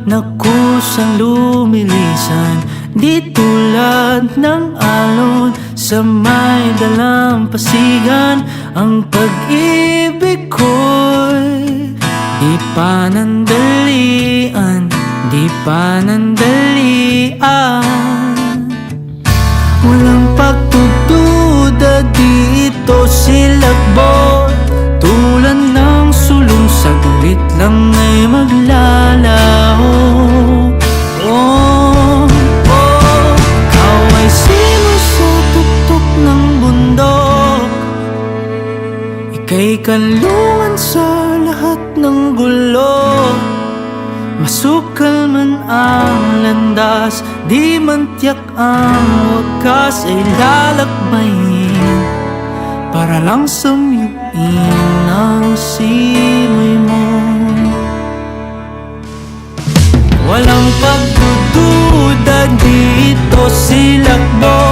na kusang lumilisan. Di tulad ng alon sa may dalampasigan. Ang pag-ibig ko'y di panandalian, di panandalian. Walang pagdududa dito, silakbot tulad ng sulong, saglit lang ay maglalaho. Oh, oh, ikaw ay sino sa tuktok ng bundok, ika'y kalungan sa lahat ng gulo. Masukal man ang landas, di man tiyak ang wakas, ay lalakbayin para lang samyuin ang simoy mo. Walang pagdududa dito, silakbo